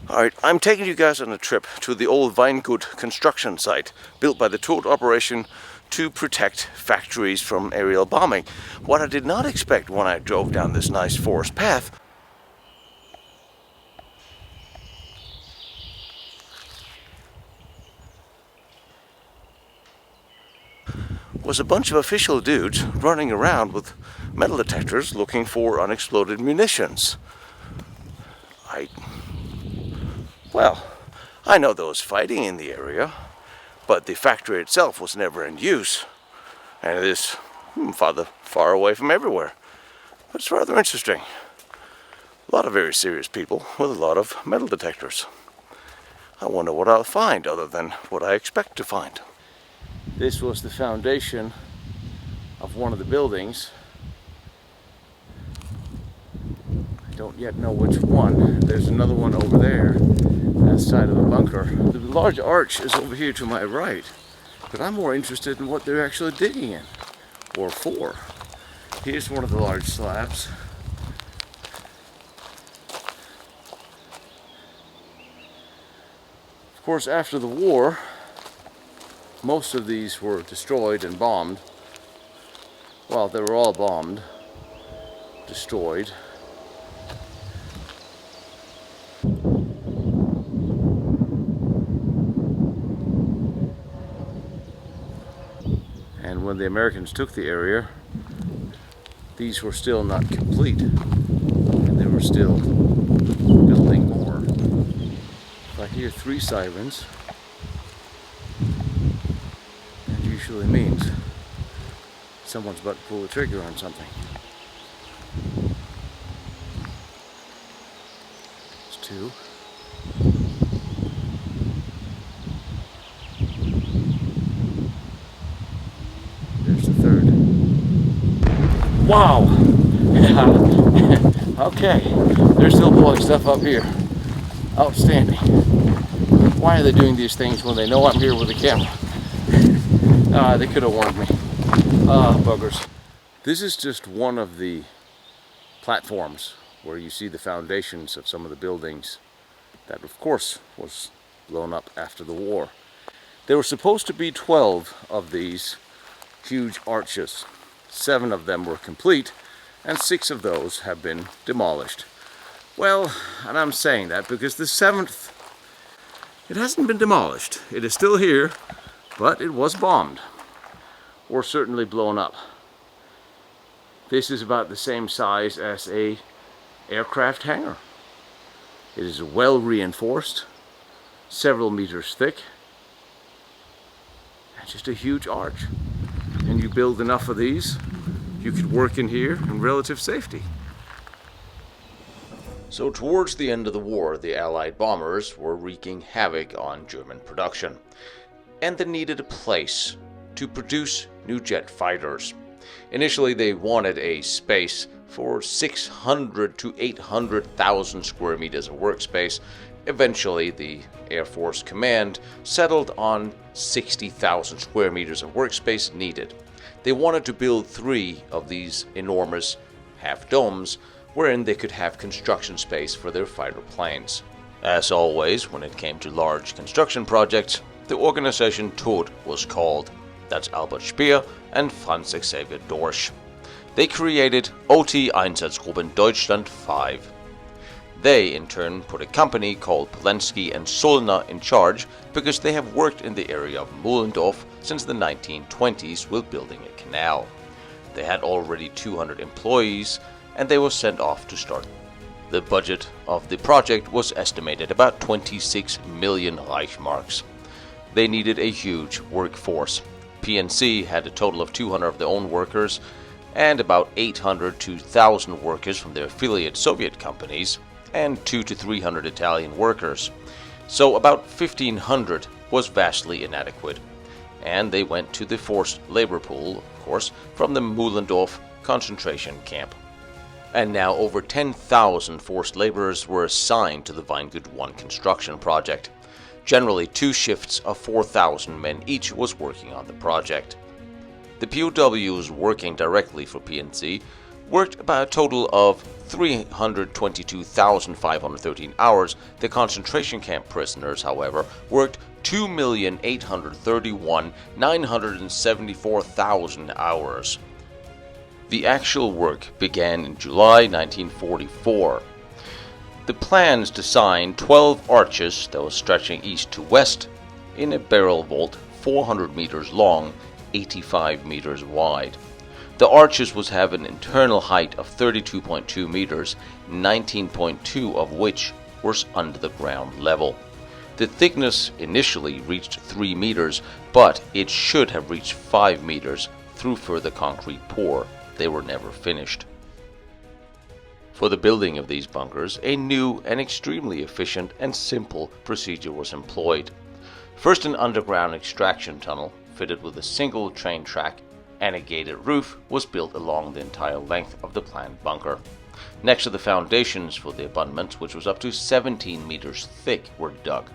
Alright, I'm taking you guys on a trip to the old Weingut construction site, built by the total operation to protect factories from aerial bombing. What I did not expect when I drove down this nice forest path was a bunch of official dudes running around with metal detectors looking for unexploded munitions. Well, I know there was fighting in the area, but the factory itself was never in use, and it is far away from everywhere. But it's rather interesting. A lot of very serious people with a lot of metal detectors. I wonder what I'll find other than what I expect to find. This was the foundation of one of the buildings. I don't yet know which one. There's another one over there, that side of the bunker. The large arch is over here to my right, but I'm more interested in what they're actually digging in, or for. Here's one of the large slabs. Of course, after the war, most of these were destroyed and bombed. Well, they were all bombed, destroyed. And when the Americans took the area, these were still not complete, and they were still building more. If I hear 3 sirens, that usually means someone's about to pull the trigger on something. It's 2. There's the 3rd. Wow! Okay, they're still blowing stuff up here. Outstanding. Why are they doing these things when they know I'm here with a camera? They could have warned me. Buggers. This is just one of the platforms where you see the foundations of some of the buildings that, of course, was blown up after the war. There were supposed to be 12 of these huge arches. 7 of them were complete, and 6 of those have been demolished. Well, and I'm saying that because the 7th, it hasn't been demolished. It is still here, but it was bombed, or certainly blown up. This is about the same size as a aircraft hangar. It is well reinforced, several meters thick, and just a huge arch. And you build enough of these, you could work in here in relative safety. So towards the end of the war, the Allied bombers were wreaking havoc on German production, and they needed a place to produce new jet fighters. Initially, they wanted a space for 600 to 800,000 square meters of workspace. Eventually, the Air Force Command settled on 60,000 square meters of workspace needed. They wanted to build 3 of these enormous half-domes, wherein they could have construction space for their fighter planes. As always, when it came to large construction projects, the organization Tod was called. That's Albert Speer and Franz Xavier Dorsch. They created OT Einsatzgruppen Deutschland 5. They, in turn, put a company called Polensky and Solna in charge because they have worked in the area of Muhlendorf since the 1920s with building a canal. They had already 200 employees, and they were sent off to start. The budget of the project was estimated about 26 million Reichsmarks. They needed a huge workforce. PNC had a total of 200 of their own workers and about 800 to 1,000 workers from their affiliate Soviet companies and 200 to 300 Italian workers. So about 1,500 was vastly inadequate. And they went to the forced labor pool, of course, from the Muhlendorf concentration camp. And now over 10,000 forced laborers were assigned to the Weingut 1 construction project. Generally, 2 shifts of 4,000 men each was working on the project. The POWs working directly for PNC worked about a total of 322,513 hours, the concentration camp prisoners, however, worked 2,831,974,000 hours. The actual work began in July 1944. The plans designed 12 arches that was stretching east to west in a barrel vault 400 meters long, 85 meters wide. The arches would have an internal height of 32.2 meters, 19.2 of which was under the ground level. The thickness initially reached 3 meters, but it should have reached 5 meters through further concrete pour. They were never finished. For the building of these bunkers, a new and extremely efficient and simple procedure was employed. First, an underground extraction tunnel, fitted with a single train track and a gated roof, was built along the entire length of the planned bunker. Next to the foundations for the abutment, which was up to 17 meters thick, were dug.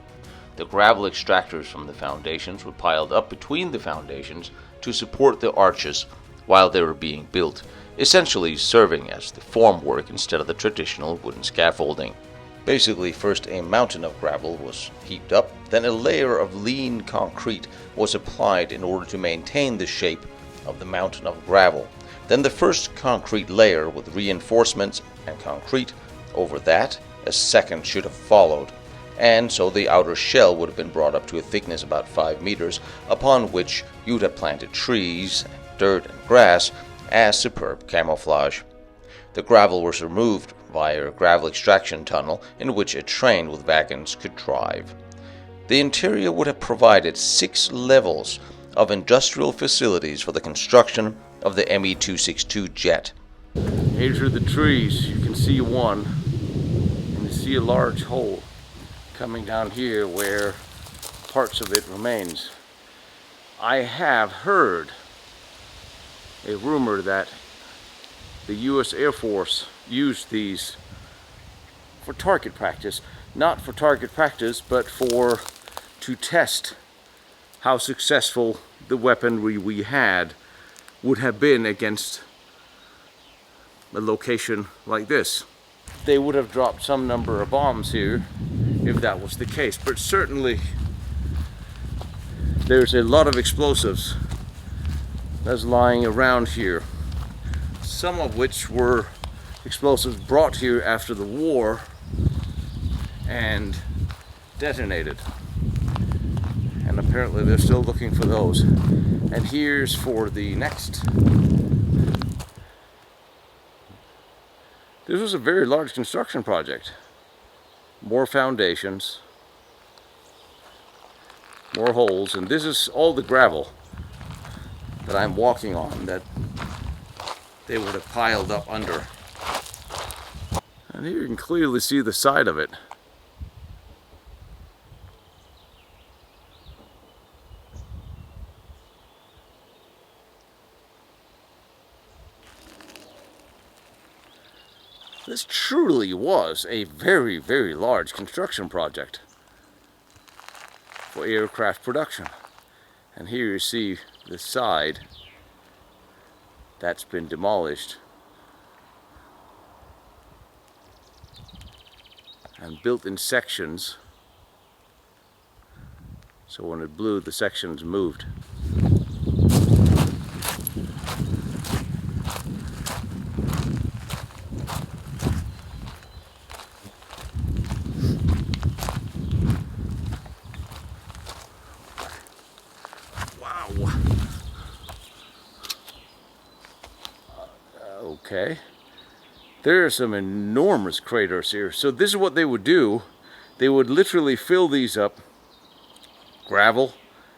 The gravel extractors from the foundations were piled up between the foundations to support the arches while they were being built, essentially serving as the formwork instead of the traditional wooden scaffolding. Basically, first a mountain of gravel was heaped up, then a layer of lean concrete was applied in order to maintain the shape of the mountain of gravel. Then the first concrete layer with reinforcements and concrete. Over that, a second should have followed, and so the outer shell would have been brought up to a thickness about 5 meters, upon which you would have planted trees, dirt, and grass as superb camouflage. The gravel was removed via a gravel extraction tunnel in which a train with wagons could drive. The interior would have provided 6 levels of industrial facilities for the construction of the Me-262 jet. Here's are the trees. You can see one, and you see a large hole coming down here where parts of it remains. I have heard a rumor that the U.S. Air Force used these for target practice. Not for target practice, but to test how successful the weaponry we had would have been against a location like this. They would have dropped some number of bombs here if that was the case, but certainly there's a lot of explosives that's lying around here, some of which were explosives brought here after the war and detonated. And apparently they're still looking for those. And here's for the next. This was a very large construction project. More foundations, more holes, and this is all the gravel that I'm walking on that they would have piled up under. And here you can clearly see the side of it. This truly was a very, very large construction project for aircraft production. And here you see the side that's been demolished and built in sections. So when it blew, the sections moved. Okay, there are some enormous craters here. So this is what they would do. They would literally fill these up, gravel,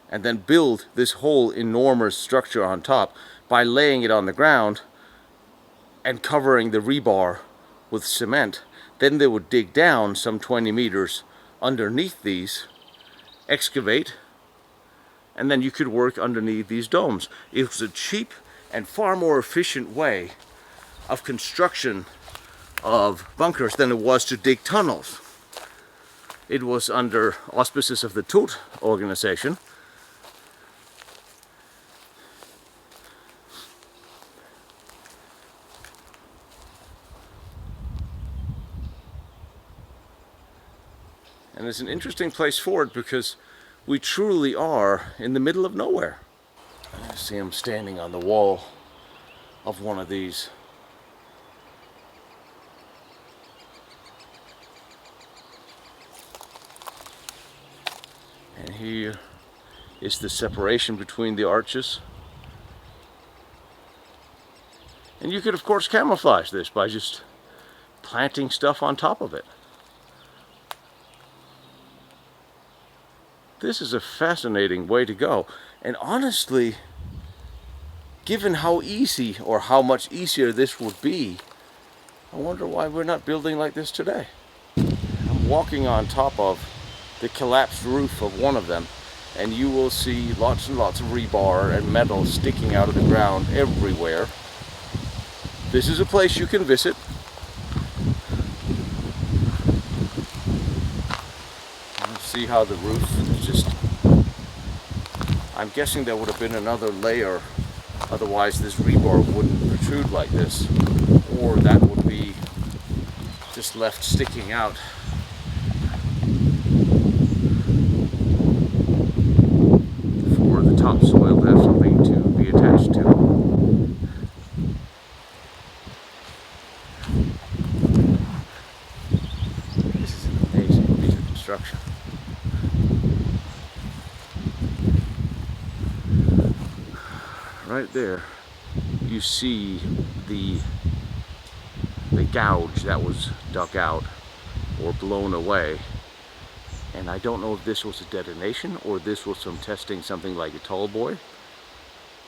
and then build this whole enormous structure on top by laying it on the ground and covering the rebar with cement. Then they would dig down some 20 meters underneath these, excavate, and then you could work underneath these domes. It was a cheap and far more efficient way of construction of bunkers than it was to dig tunnels. It was under auspices of the Todt organization. And it's an interesting place for it because we truly are in the middle of nowhere. I see him standing on the wall of one of these. And here is the separation between the arches. And you could of course camouflage this by just planting stuff on top of it. This is a fascinating way to go. And honestly, given how easy or how much easier this would be, I wonder why we're not building like this today. I'm walking on top of the collapsed roof of one of them, and you will see lots and lots of rebar and metal sticking out of the ground everywhere. This is a place you can visit. See how the roof is just, I'm guessing there would have been another layer, otherwise this rebar wouldn't protrude like this, or that would be just left sticking out. For the topsoil to have something to be attached to. This is an amazing piece of construction. Right there, you see the gouge that was dug out or blown away. And I don't know if this was a detonation or this was from testing something like a tall boy.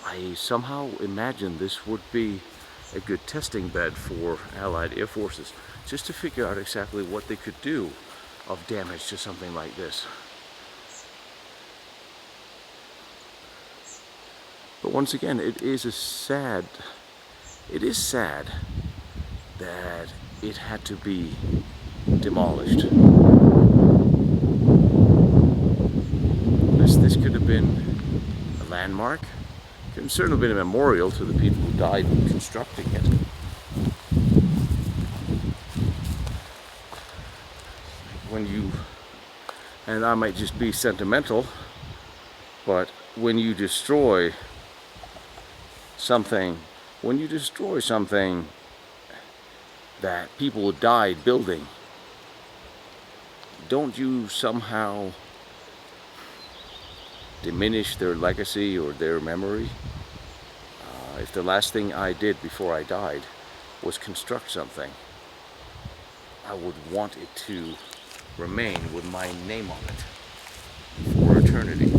I somehow imagine this would be a good testing bed for Allied Air Forces, just to figure out exactly what they could do of damage to something like this. But once again, it is sad that it had to be demolished. This could have been a landmark. It could have certainly been a memorial to the people who died constructing it. And I might just be sentimental, but when you destroy something that people died building, don't you somehow diminish their legacy or their memory? If the last thing I did before I died was construct something, I would want it to remain with my name on it for eternity.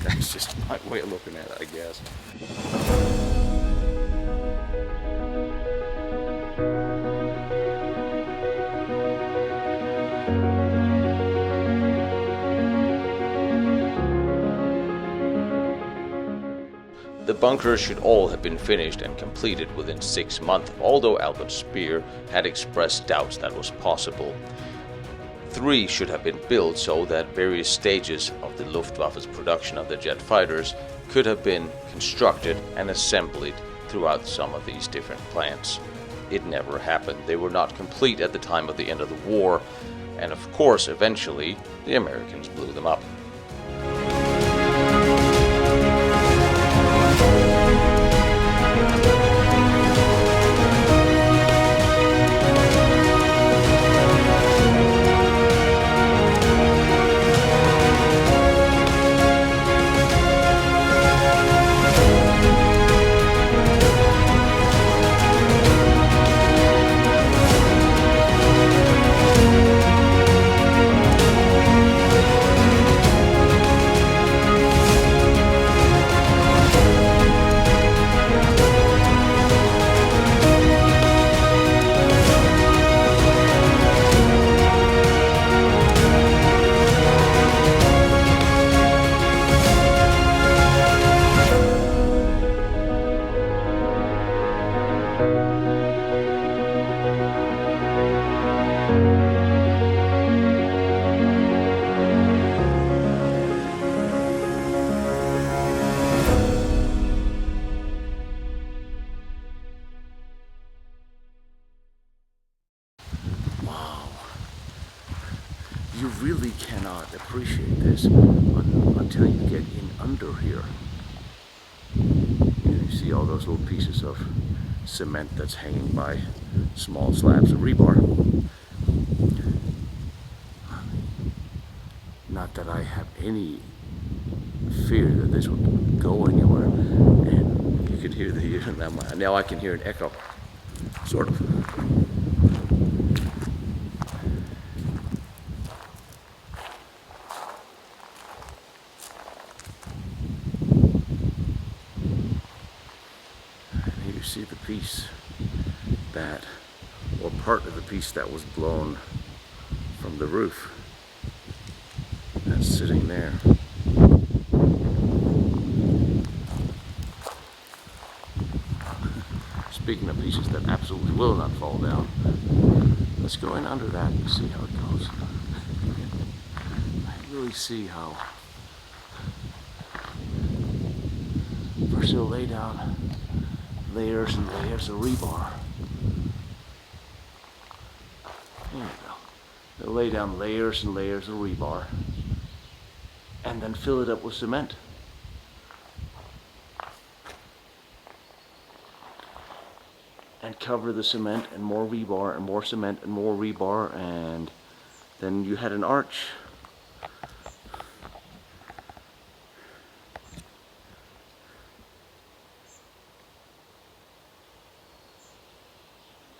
That's just my way of looking at it, I guess. The bunkers should all have been finished and completed within 6 months, although Albert Speer had expressed doubts that was possible. 3 should have been built so that various stages of the Luftwaffe's production of the jet fighters could have been constructed and assembled throughout some of these different plants. It never happened. They were not complete at the time of the end of the war, and of course, eventually, the Americans blew them up. you really cannot appreciate this until you get in under here. You see all those little pieces of cement that's hanging by small slabs of rebar. Not that I have any fear that this would go anywhere. And you could hear the now I can hear an echo, sort of. And you see the piece that, or part of the piece that was blown from the roof. That's sitting there. Speaking of pieces that absolutely will not fall down, let's go in under that and see how it goes. I really see how first they'll lay down layers and layers of rebar. There you go. They'll lay down layers and layers of rebar and then fill it up with cement. And cover the cement and more rebar and more cement and more rebar, and then you had an arch.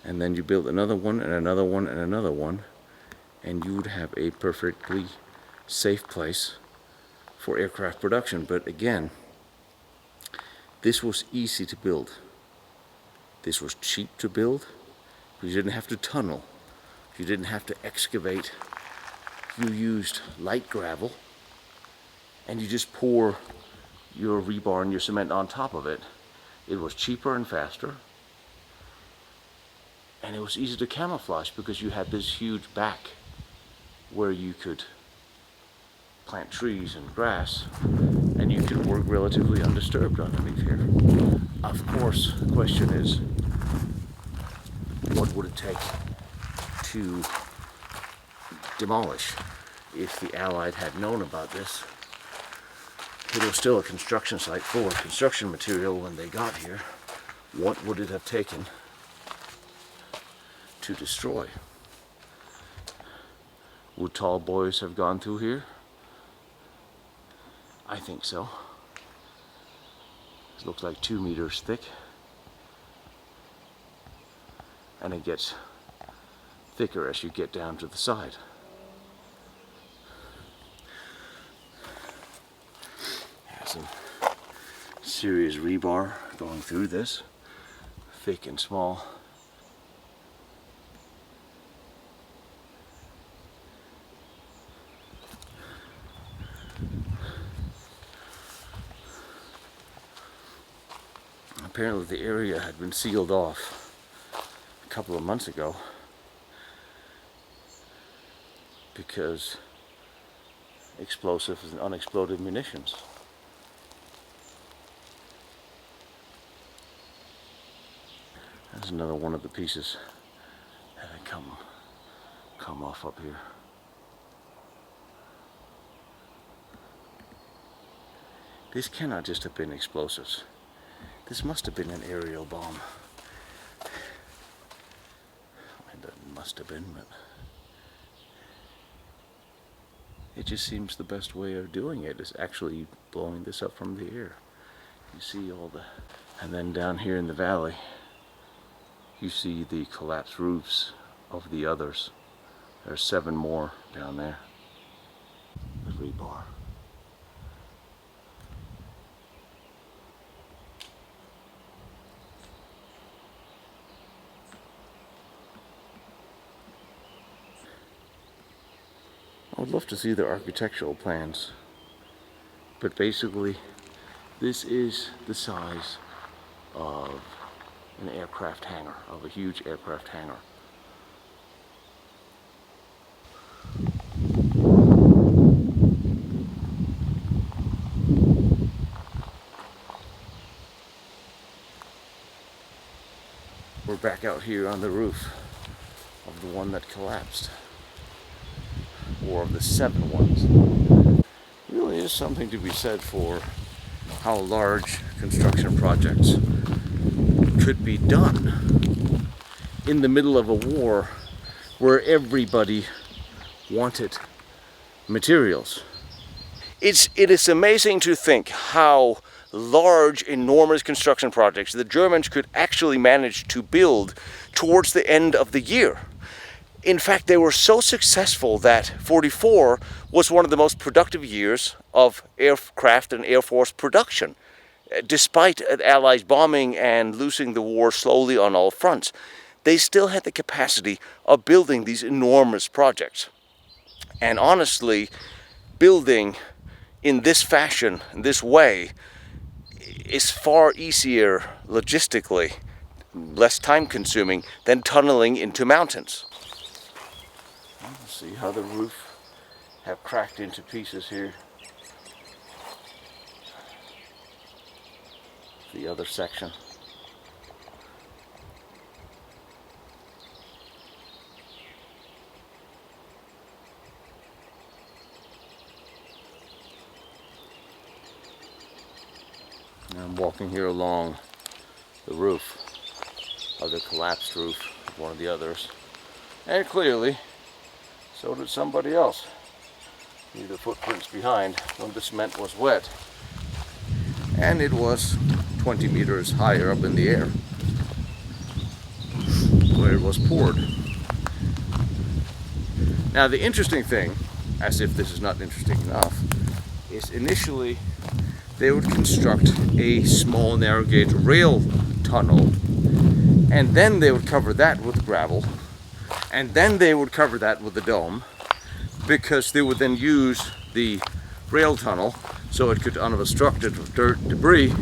And then you build another one and another one and another one, and you would have a perfectly safe place for aircraft production. But again, this was easy to build. This was cheap to build. You didn't have to tunnel. You didn't have to excavate. You used light gravel, and you just pour your rebar and your cement on top of it. It was cheaper and faster, and it was easy to camouflage because you had this huge back where you could plant trees and grass, and you could work relatively undisturbed underneath here. Of course, the question is, what would it take to demolish? If the Allied had known about this, it was still a construction site full of construction material when they got here. What would it have taken to destroy? Would tall boys have gone through here? I think so. It looks like 2 meters thick, and it gets thicker as you get down to the side. Has some serious rebar going through this, thick and small. Apparently the area had been sealed off a couple of months ago because explosives and unexploded munitions. That's another one of the pieces that had come off up here. This cannot just have been explosives. This must have been an aerial bomb. It must have been, but it just seems the best way of doing it is actually blowing this up from the air. You see all the, and then down here in the valley, you see the collapsed roofs of the others. There's 7 more down there. The rebar. I would love to see the architectural plans, but basically this is the size of an aircraft hangar, of a huge aircraft hangar. We're back out here on the roof of the one that collapsed. 44 of the 7 ones. Really is something to be said for how large construction projects could be done in the middle of a war where everybody wanted materials. It is amazing to think how large, enormous construction projects the Germans could actually manage to build towards the end of the year. In fact, they were so successful that 44 was one of the most productive years of aircraft and air force production, despite Allies bombing and losing the war slowly on all fronts. They still had the capacity of building these enormous projects. And honestly, building in this fashion, in this way, is far easier logistically, less time consuming than tunneling into mountains. See how the roof have cracked into pieces here. The other section. I'm walking here along the roof of the collapsed roof of one of the others, and clearly so did somebody else. See the footprints behind when the cement was wet, and it was 20 meters higher up in the air where it was poured. Now the interesting thing, as if this is not interesting enough, is initially they would construct a small narrow gauge rail tunnel, and then they would cover that with gravel, and then they would cover that with a dome, because they would then use the rail tunnel so it could, unobstructed with dirt debris,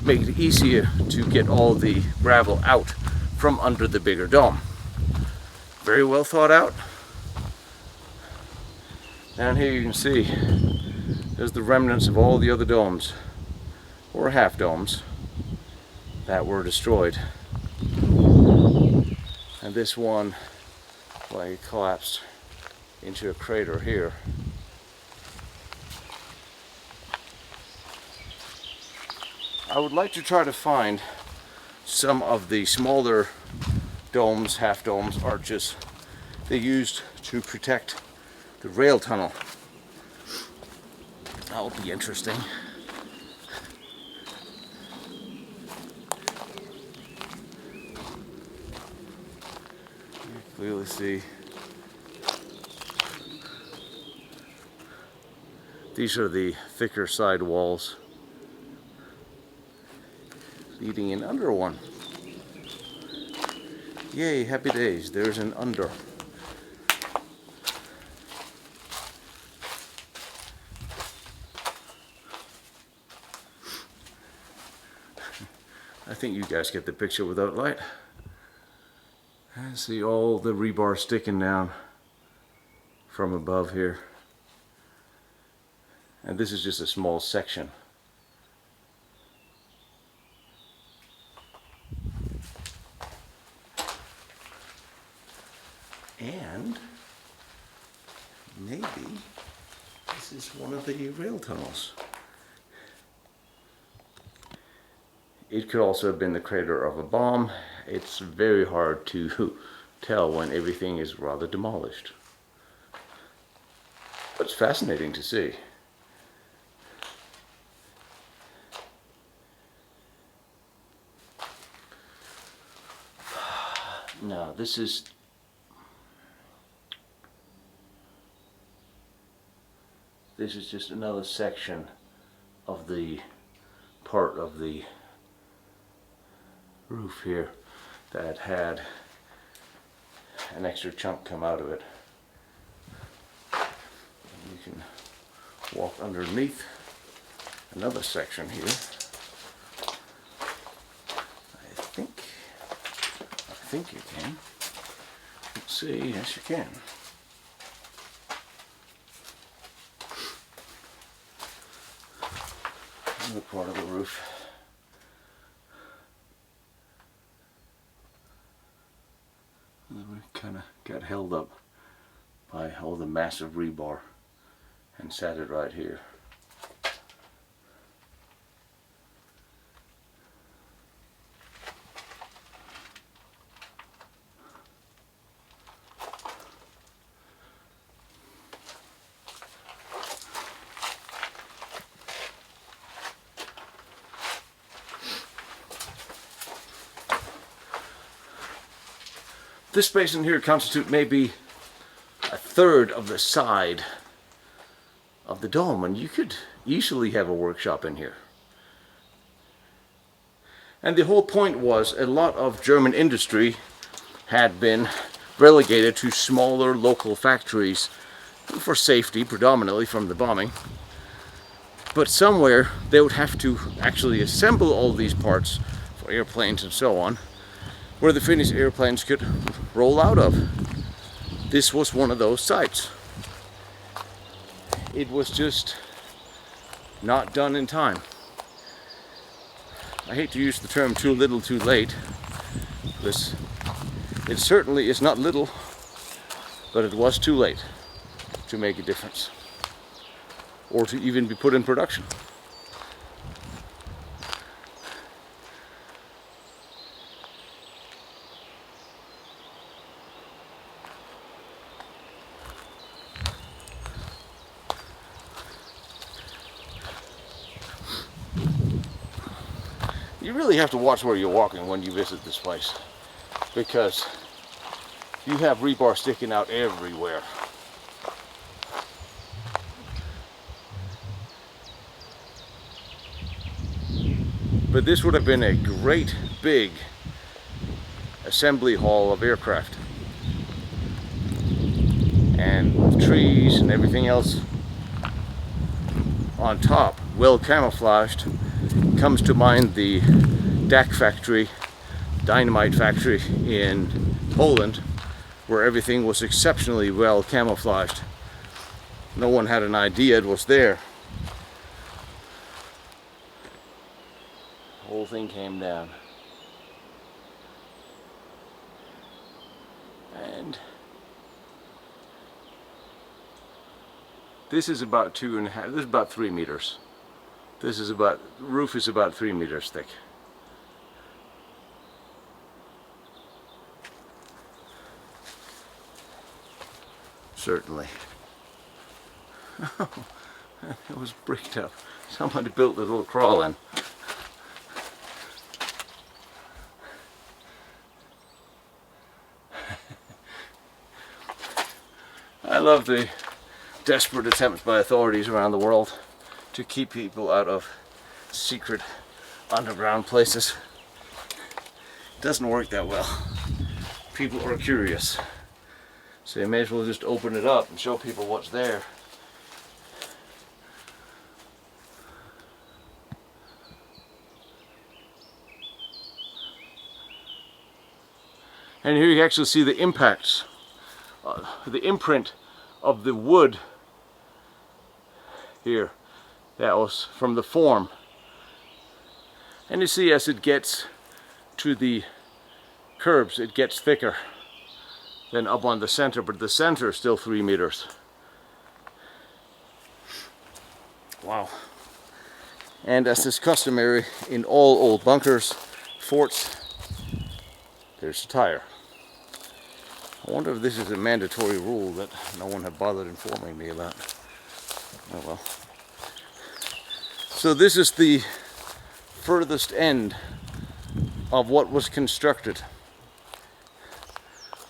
make it easier to get all the gravel out from under the bigger dome. Very well thought out. Down here you can see there's the remnants of all the other domes, or half domes, that were destroyed. And this one, well, it collapsed into a crater here. I would like to try to find some of the smaller domes, half domes, arches they used to protect the rail tunnel. That will be interesting. You clearly see these are the thicker side walls leading in under one. Yay, happy days, there's an under. I think you guys get the picture without light. I see all the rebar sticking down from above here. And this is just a small section. And maybe this is one of the rail tunnels. It could also have been the crater of a bomb. It's very hard to tell when everything is rather demolished. But it's fascinating to see. Now this is just another section of the part of the roof here that had an extra chunk come out of it. You can walk underneath another section here. I think you can. Let's see, yes you can. Another part of the roof. We kind of got held up by all the massive rebar and sat it right here. This space in here constitutes maybe a third of the side of the dome, and you could easily have a workshop in here. And the whole point was a lot of German industry had been relegated to smaller local factories for safety, predominantly from the bombing. But somewhere they would have to actually assemble all these parts for airplanes and so on, where the Finnish airplanes could roll out of. This was one of those sites. It was just not done in time. I hate to use the term too little too late, because it certainly is not little, but it was too late to make a difference, or to even be put in production. You really have to watch where you're walking when you visit this place, because you have rebar sticking out everywhere. But this would have been a great big assembly hall of aircraft, and trees and everything else on top, well camouflaged. Comes to mind the DAC factory, dynamite factory in Poland, where everything was exceptionally well camouflaged. No one had an idea it was there. The whole thing came down. And this is about 2.5, this is about 3 meters. This is about, the roof is about 3 meters thick. Certainly. It was bricked up. Somebody built a little crawl in. I love the desperate attempts by authorities around the world to keep people out of secret underground places. It doesn't work that well. People are curious, so you may as well just open it up and show people what's there. And here you actually see the impacts, the imprint of the wood here. That was from the form. And you see, as it gets to the curbs, it gets thicker than up on the center, but the center is still 3 meters. Wow. And as is customary in all old bunkers, forts, there's a tire. I wonder if this is a mandatory rule that no one had bothered informing me about. Oh well. So this is the furthest end of what was constructed.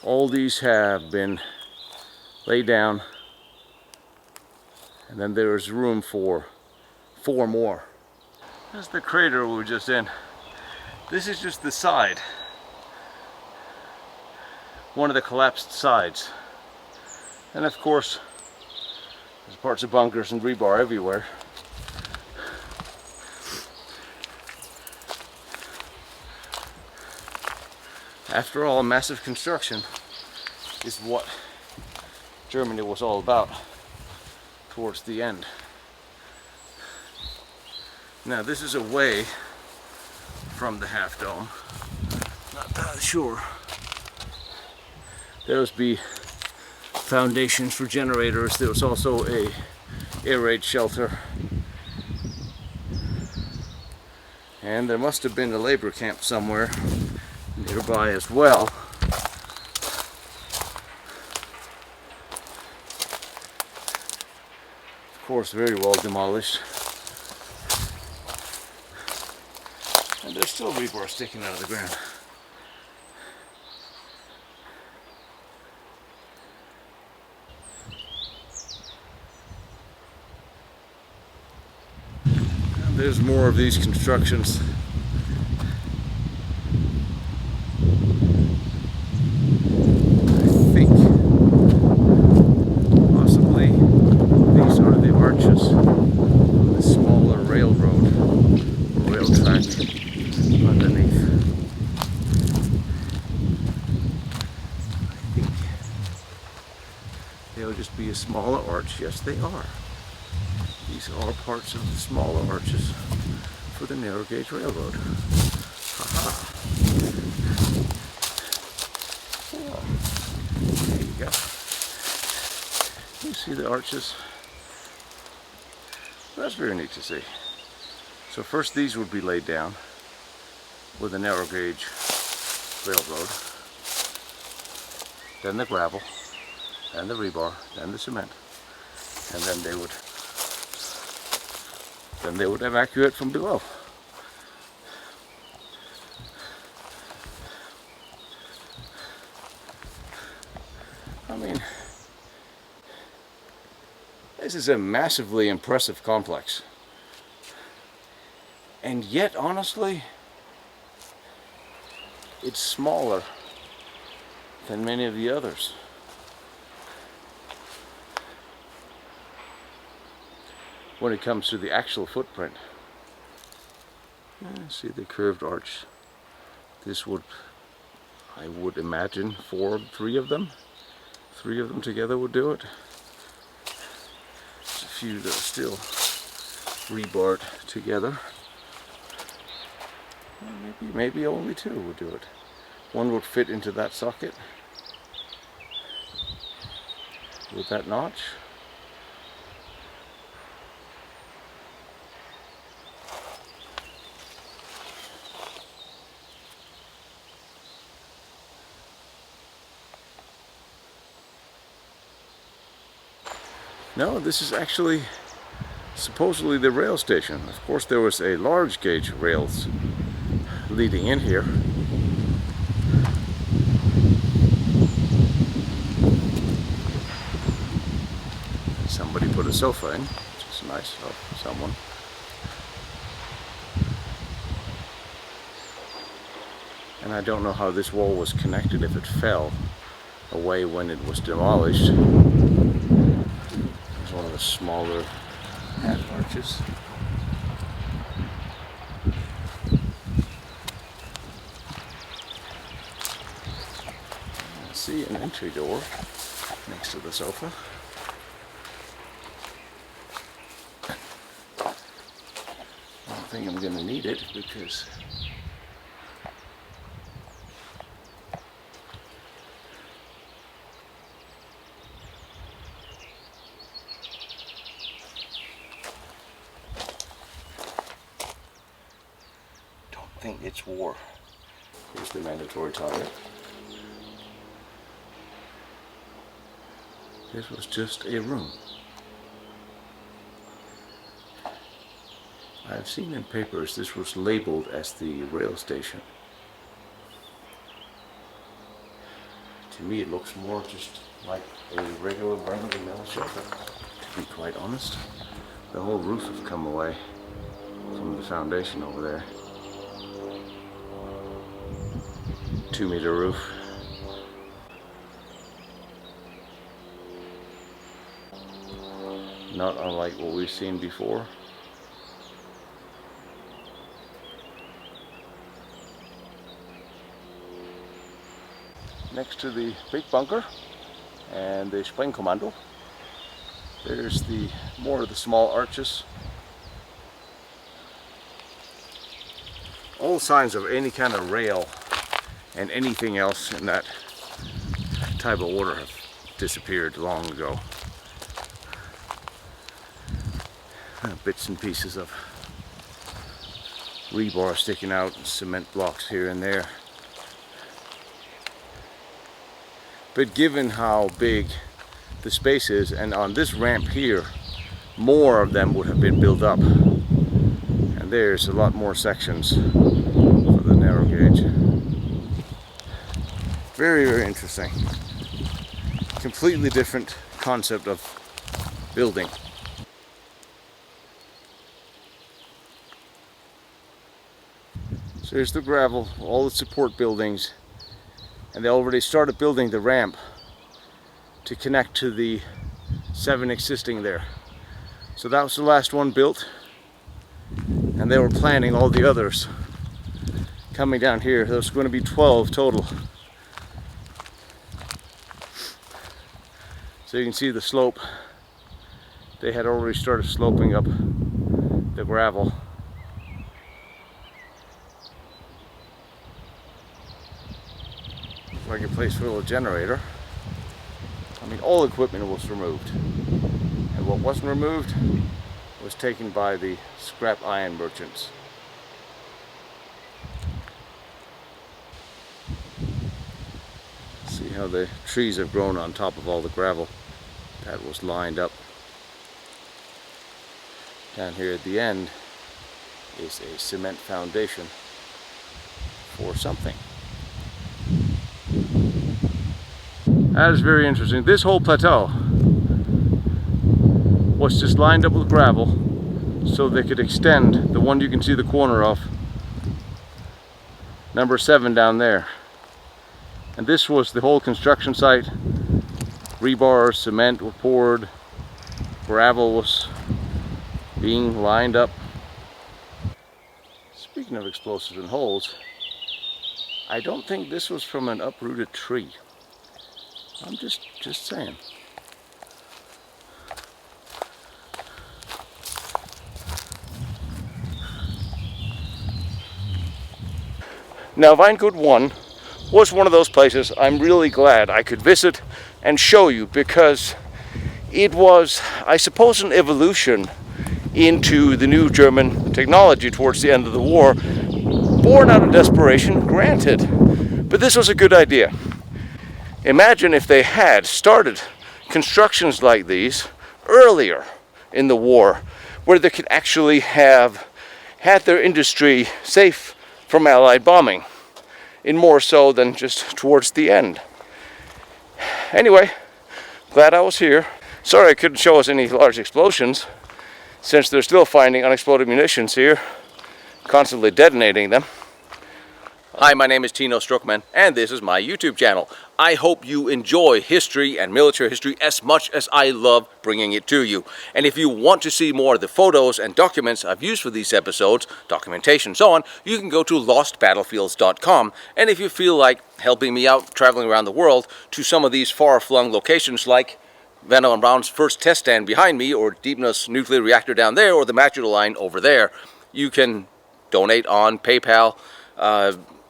All these have been laid down, and then there is room for 4 more. This is the crater we were just in. This is just the side. One of the collapsed sides. And of course, there's parts of bunkers and rebar everywhere. After all, massive construction is what Germany was all about towards the end. Now this is away from the half dome. Not that sure. Those be foundations for generators. There was also a air raid shelter. And there must have been a labor camp somewhere nearby as well. Of course, very well demolished. And there's still rebar sticking out of the ground. And there's more of these constructions. I think possibly these are the arches of the smaller railroad, or rail track underneath. I think they'll just be a smaller arch. Yes, they are. These are parts of the smaller arches for the narrow gauge railroad. Haha. Oh, there you go. You see the arches? That's very neat to see. So first these would be laid down with a narrow gauge railroad, then the gravel, then the rebar, then the cement, and then they would evacuate from below. I mean, this is a massively impressive complex. And yet, honestly, it's smaller than many of the others. When it comes to the actual footprint. See the curved arch. This would, I would imagine, three of them together would do it. There's a few that are still rebarred together. Maybe only two would do it. One would fit into that socket with that notch. No, this is actually supposedly the rail station. Of course, there was a large gauge rails leading in here. Somebody put a sofa in, which is nice of someone. And I don't know how this wall was connected, if it fell away when it was demolished. One of the smaller half arches. I see an entry door next to the sofa. I don't think I'm going to need it because it's war. Here's the mandatory toilet. This was just a room. I've seen in papers this was labeled as the rail station. To me it looks more just like a regular run-of-the-mill shelter, to be quite honest. The whole roof has come away from the foundation over there. 2-meter roof. Not unlike what we've seen before. Next to the big bunker and the Sprengkommando, there's more of the small arches. All signs of any kind of rail and anything else in that type of order have disappeared long ago. Bits and pieces of rebar sticking out, and cement blocks here and there. But given how big the space is, and on this ramp here, more of them would have been built up. And there's a lot more sections for the narrow gauge. Very, very interesting. Completely different concept of building. So here's the gravel, all the support buildings, and they already started building the ramp to connect to the 7 existing there. So that was the last one built, and they were planning all the others coming down here. There's going to be 12 total. So you can see the slope. They had already started sloping up the gravel. Like a place for a little generator. I mean, all equipment was removed, and what wasn't removed was taken by the scrap iron merchants. See how the trees have grown on top of all the gravel that was lined up. Down here at the end is a cement foundation for something. That is very interesting. This whole plateau was just lined up with gravel so they could extend the one you can see the corner of, number 7 down there. And this was the whole construction site. Rebar, cement were poured, gravel was being lined up. Speaking of explosives and holes, I don't think this was from an uprooted tree. I'm just saying. Now, Weingut 1 was one of those places I'm really glad I could visit and show you, because it was, I suppose, an evolution into the new German technology towards the end of the war, born out of desperation, granted, but this was a good idea. Imagine if they had started constructions like these earlier in the war, where they could actually have had their industry safe from Allied bombing, in more so than just towards the end. Anyway, glad I was here. Sorry I couldn't show us any large explosions, since they're still finding unexploded munitions here, constantly detonating them. Hi, my name is Tino Struckmann, and this is my YouTube channel. I hope you enjoy history and military history as much as I love bringing it to you. And if you want to see more of the photos and documents I've used for these episodes, documentation and so on, you can go to lostbattlefields.com. And if you feel like helping me out traveling around the world to some of these far-flung locations like Van Allen Brown's first test stand behind me, or Deepna's nuclear reactor down there, or the Matador line over there, you can donate on PayPal,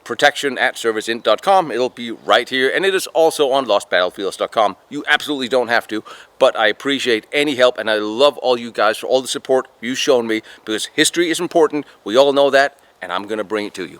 protection@serviceint.com. It'll be right here, and it is also on lostbattlefields.com. You absolutely don't have to, but I appreciate any help, and I love all you guys for all the support you've shown me, because history is important. We all know that, and I'm going to bring it to you.